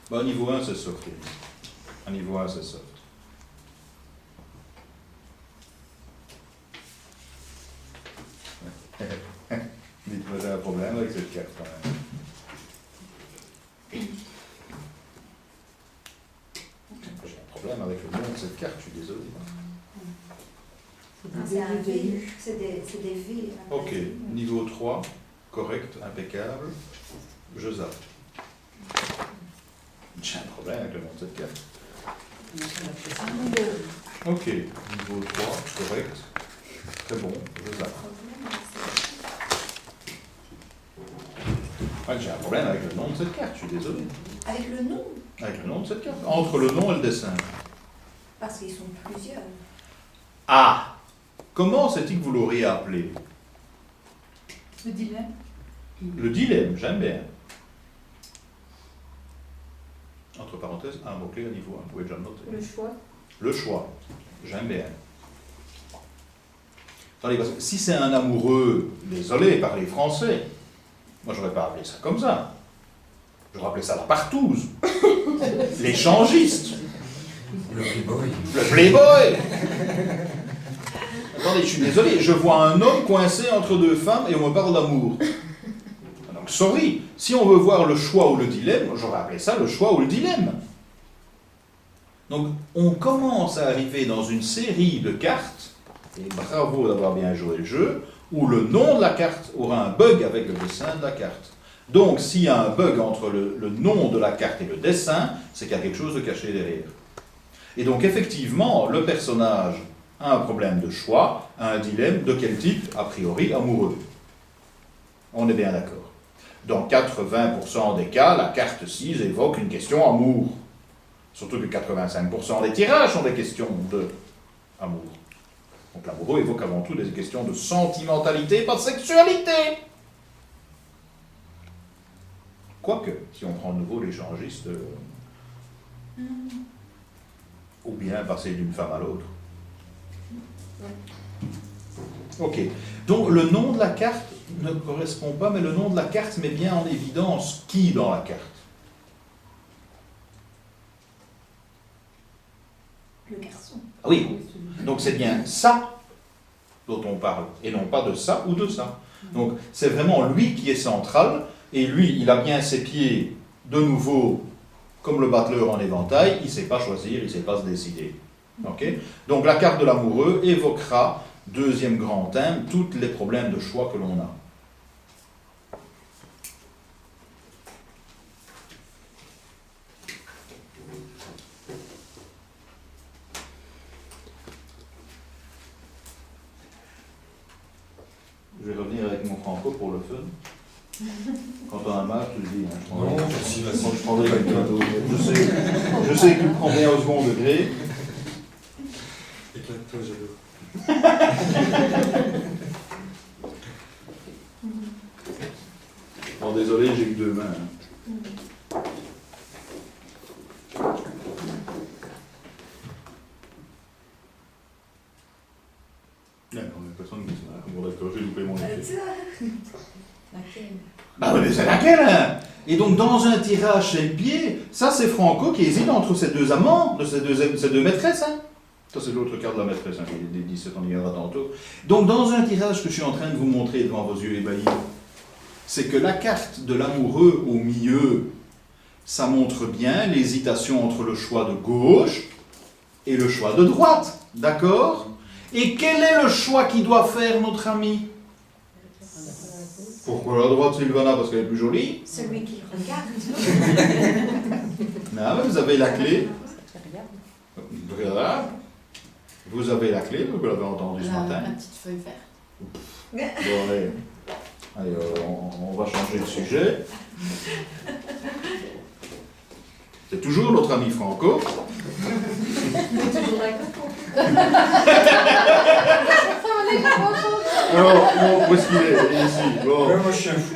Bah, au niveau 1, c'est soft. Au niveau 1, c'est soft. Dites-moi, j'ai un problème avec cette carte quand même. J'ai un problème avec le nom de cette carte, je suis désolé. C'est un V, c'est des V. Ok, niveau 3, correct, impeccable, je zappe. J'ai un problème avec le nom de cette carte. Ok, niveau 3, correct, très bon, je zappe. Ouais, j'ai un problème avec le nom de cette carte, je suis désolé. Avec le nom, Avec le nom de cette carte, entre le nom et le dessin. parce qu'ils sont plusieurs. Ah! Comment c'est-il que vous l'auriez appelé? Le dilemme. Le dilemme, j'aime bien. Entre parenthèses, un mot-clé à niveau 1, vous pouvez déjà le noter. Le choix. Le choix, j'aime bien. Attendez, parce que si c'est un amoureux, désolé, parlez français. Moi, j'aurais pas appelé ça comme ça. J'aurais appelé ça la partouze. L'échangiste. Le playboy. Le playboy. Attendez, je suis désolé, je vois un homme coincé entre deux femmes et on me parle d'amour. Donc, sorry, si on veut voir le choix ou le dilemme, j'aurais appelé ça le choix ou le dilemme. Donc, on commence à arriver dans une série de cartes, et bravo d'avoir bien joué le jeu, où le nom de la carte aura un bug avec le dessin de la carte. Donc, s'il y a un bug entre le nom de la carte et le dessin, c'est qu'il y a quelque chose de caché derrière. Et donc, effectivement, le personnage a un problème de choix, a un dilemme de quel type? A priori, amoureux. On est bien d'accord. Dans 80% des cas, la carte 6 évoque une question amour. Surtout que 85% des tirages sont des questions de amour. Donc l'amoureux évoque avant tout des questions de sentimentalité, pas de sexualité. Quoique, si on prend de nouveau l'échangiste, ou bien passer d'une femme à l'autre. Ok. Donc le nom de la carte ne correspond pas, mais le nom de la carte met bien en évidence qui dans la carte. Le garçon. Ah oui. Donc c'est bien ça dont on parle, et non pas de ça ou de ça. Donc c'est vraiment lui qui est central, et lui, il a bien ses pieds, de nouveau, comme le battleur en éventail, il ne sait pas choisir, il ne sait pas se décider. Okay? Donc la carte de l'amoureux évoquera, deuxième grand thème, tous les problèmes de choix que l'on a. Je vais revenir avec mon franco pour le fun. Quand on a mal, tu le dis. Hein, Non, vas-y, vas-y. je prendrai quelqu'un d'autre. Je sais que tu prends bien au second degré. Éclate-toi, Jalo. Bon, désolé, j'ai eu deux mains. Hein. Il y a quand même personne qui se marre. Bon, d'accord, j'ai loupé mon effet. Laquelle? Bah oui, mais c'est laquelle hein? Et donc, dans un tirage chez le pied, ça c'est Franco qui hésite entre ces deux amants, ces deux maîtresses. Hein? Ça c'est l'autre carte de la maîtresse, hein, qui est des 17, on y viendra tantôt. Donc, dans un tirage que je suis en train de vous montrer devant vos yeux ébahis, c'est que la carte de l'amoureux au milieu, ça montre bien l'hésitation entre le choix de gauche et le choix de droite. D'accord? Et quel est le choix qu'il doit faire notre ami? Pourquoi la droite, Sylvana? Parce qu'elle est plus jolie? Celui qui regarde. Non, mais vous avez la clé. Voilà. Vous avez la clé, vous l'avez entendu ce matin. La petite feuille verte. Bon, allez, allez on va changer de sujet. C'est toujours notre ami Franco. T'es toujours d'accord? Alors, où est-ce qu'il est? Ici. Bon. Ouais, moi, je suis un fou.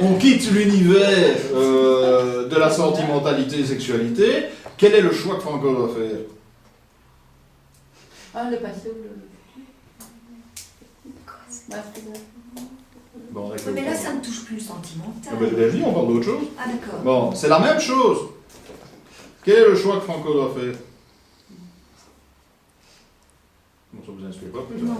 On quitte l'univers de la sentimentalité et sexualité. Quel est le choix que Franco doit faire? Ah, le passé ou le... Bon, avec Oui, le mais là, temps. ça ne touche plus le sentimental. Ah ben, je l'ai dit, on parle d'autre chose. Ah, d'accord. Bon, c'est la même chose. Quel est le choix que Franco doit faire? Bon, ça vous inspire pas plus. Non.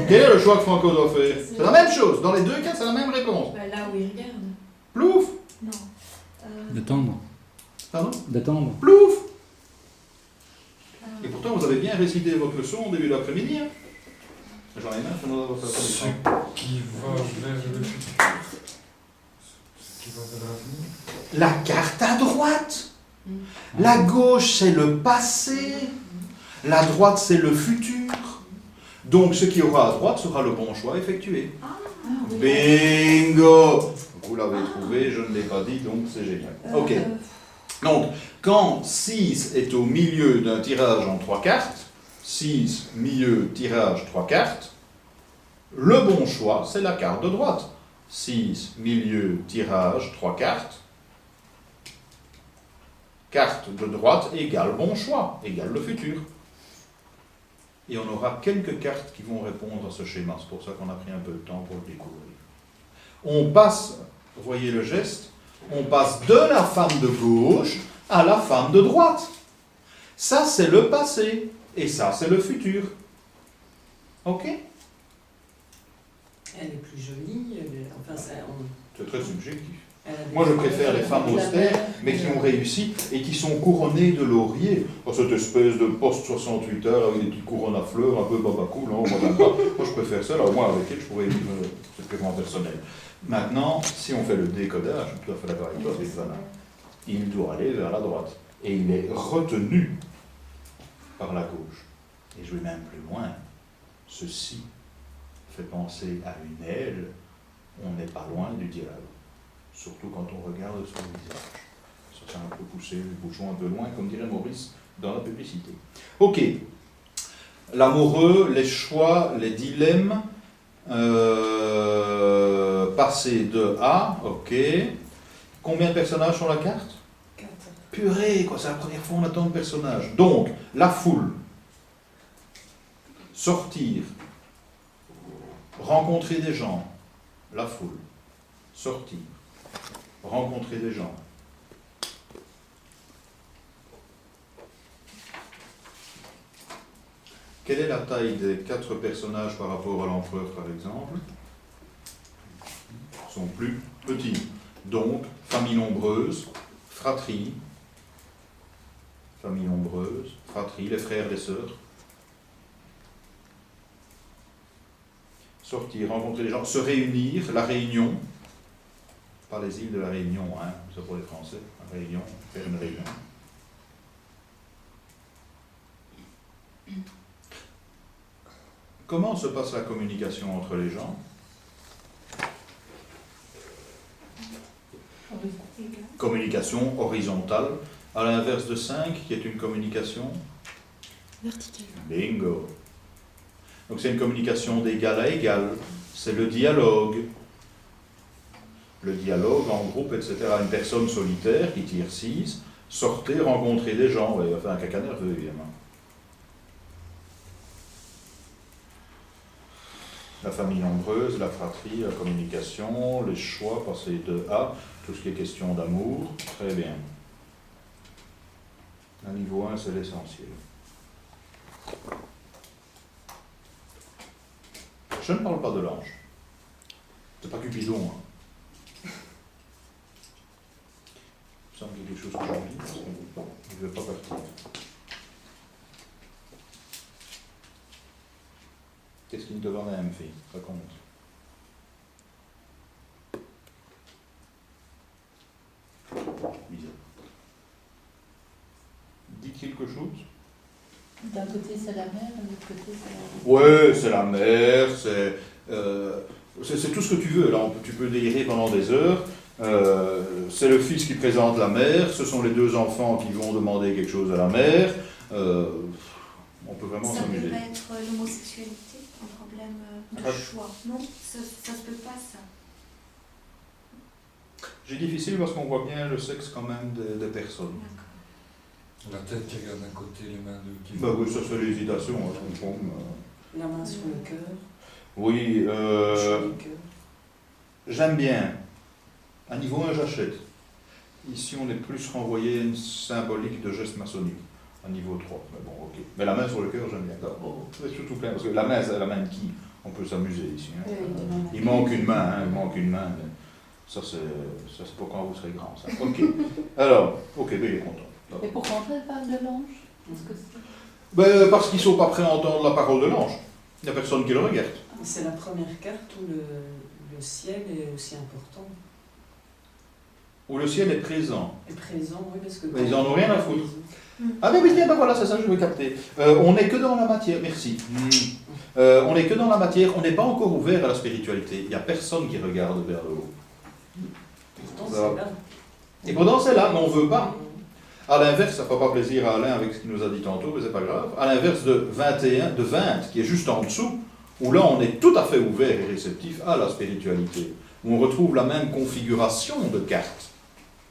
Quel est le choix que Franco doit faire? C'est la même chose. Dans les deux cas, c'est la même réponse. Bah, là où il regarde. Plouf. Non. D'attendre. Pardon? D'attendre. Plouf. Euh, Et pourtant, vous avez bien récité votre leçon au début de l'après-midi. Hein. J'en ai marre, je ne dois pas faire Ce ça. qui va vers le futur. Ce qui va vers l'avenir. La carte à droite. Mm. La gauche, c'est le passé. La droite, c'est le futur. Donc, ce qui aura à droite sera le bon choix effectué. Ah, oui. Bingo! Vous l'avez trouvé, je ne l'ai pas dit, donc c'est génial. Ok. Donc, quand 6 est au milieu d'un tirage en 3 cartes, 6, milieu, tirage, 3 cartes, le bon choix, c'est la carte de droite. 6, milieu, tirage, 3 cartes. Carte de droite égale bon choix, égale le futur. Et on aura quelques cartes qui vont répondre à ce schéma. C'est pour ça qu'on a pris un peu de temps pour le découvrir. On passe, vous voyez le geste, on passe de la femme de gauche à la femme de droite. Ça, c'est le passé. Et ça, c'est le futur. Ok? Elle est plus jolie, enfin ça, C'est très subjectif. elle a des- Moi, je préfère les femmes la austères, mère, mais qui ont réussi et qui sont couronnées de laurier. Oh, cette espèce de post-68 heures avec des petites couronnes à fleurs, un peu babacool, hein, moi, moi, je préfère ça. Là, au moins, avec elle, je pourrais vivre cette préférence personnelle. Maintenant, si on fait le décodage, je suis tout à fait d'accord avec toi, Stéphane, il doit aller vers la droite. Et il est retenu par la gauche. Et je vais même plus loin. Ceci fait penser à une aile. On n'est pas loin du dialogue. Surtout quand on regarde son visage. Ça fait un peu pousser le bouchon un peu loin, comme dirait Maurice dans la publicité. Ok. L'amoureux, les choix, les dilemmes. Passer de A, ok. Combien de personnages sur la carte? 4. Purée, quoi, c'est la première fois qu'on attend de personnages. Donc, la foule. Sortir. Rencontrer des gens. La foule. Sortir. Rencontrer des gens. Quelle est la taille des 4 personnages par rapport à l'empereur, par exemple? Ils sont plus petits. Donc, famille nombreuse, fratrie, famille nombreuse, fratrie, les frères, les sœurs. Sortir, rencontrer les gens, se réunir, la réunion, pas les îles de la Réunion, hein, ça pour les Français, la réunion, faire une réunion. Comment se passe la communication entre les gens? Communication horizontale, à l'inverse de 5, qui est une communication Vertical. bingo. Donc c'est une communication d'égal à égal, c'est le dialogue. Le dialogue en groupe, etc. Une personne solitaire qui tire 6, sortez, rencontrez des gens. Ouais, il va faire un caca nerveux, évidemment. La famille nombreuse, la fratrie, la communication, les choix, passer de A, tout ce qui est question d'amour, très bien. À niveau 1, c'est l'essentiel. Je ne parle pas de l'ange. C'est pas Cupidon. Hein. Il me semble qu'il y a quelque chose que j'oublie, parce qu'il ne veut pas partir. Qu'est-ce qu'il te va, même fille? Raconte. Bizarre. Dis quelque chose? D'un côté c'est la mère, de l'autre côté c'est la... Ouais, c'est la mère, c'est tout ce que tu veux. Là, tu peux délirer pendant des heures. C'est le fils qui présente la mère, ce sont les 2 enfants qui vont demander quelque chose à la mère. On peut vraiment Ça s'amuser. peut pas être l'homosexualité, un problème de Ah. choix. Non, ça se peut pas, ça. J'ai difficile parce qu'on voit bien le sexe quand même des personnes. D'accord. La tête qui regarde d'un côté, les mains de qui Bah oui, ça c'est l'hésitation, hein, je comprends. La main sur le cœur. Oui, Joli cœur. j'aime bien. À niveau 1, j'achète. Ici, on est plus renvoyé à une symbolique de geste maçonnique. À niveau 3. Mais bon, ok. Mais la main sur le cœur, j'aime bien. Oh, c'est surtout plein. Parce que la main, c'est la main de qui? On peut s'amuser ici. Hein. Il manque une main, hein, il manque une main. Mais ça, c'est pour quand vous serez grand, ça. Ok. Alors, ok, ben, il est content. Et pourquoi elle parle de l'ange? Est-ce que c'est... Ben, parce qu'ils ne sont pas prêts à entendre la parole de l'ange. Il n'y a personne qui le regarde. C'est la première carte où le ciel est aussi important. Où le ciel est présent. Est présent, oui, parce que... Mais ils en ont rien à foutre. Ah ben oui, ben voilà, c'est ça que je veux capter. On n'est que dans la matière, merci. On n'est que dans la matière, on n'est pas encore ouvert à la spiritualité. Il n'y a personne qui regarde vers le haut. Pourtant, c'est là. Et pourtant c'est là, mais on ne veut pas. À l'inverse, ça ne fait pas plaisir à Alain avec ce qu'il nous a dit tantôt, mais c'est pas grave. À l'inverse de 21, de 20, qui est juste en dessous, où là on est tout à fait ouvert et réceptif à la spiritualité, où on retrouve la même configuration de cartes.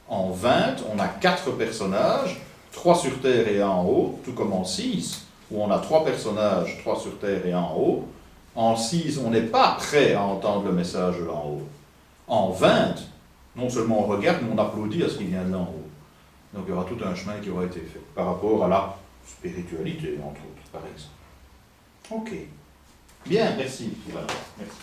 En 20, on a 4 personnages, 3 sur terre et 1 en haut, tout comme en 6, où on a 3 personnages, 3 sur terre et 1 en haut. En 6, on n'est pas prêt à entendre le message de l'en haut. En 20, non seulement on regarde, mais on applaudit à ce qui vient de l'en haut. Donc il y aura tout un chemin qui aura été fait par rapport à la spiritualité, entre autres, par exemple. Ok. Bien, merci. Voilà. Merci.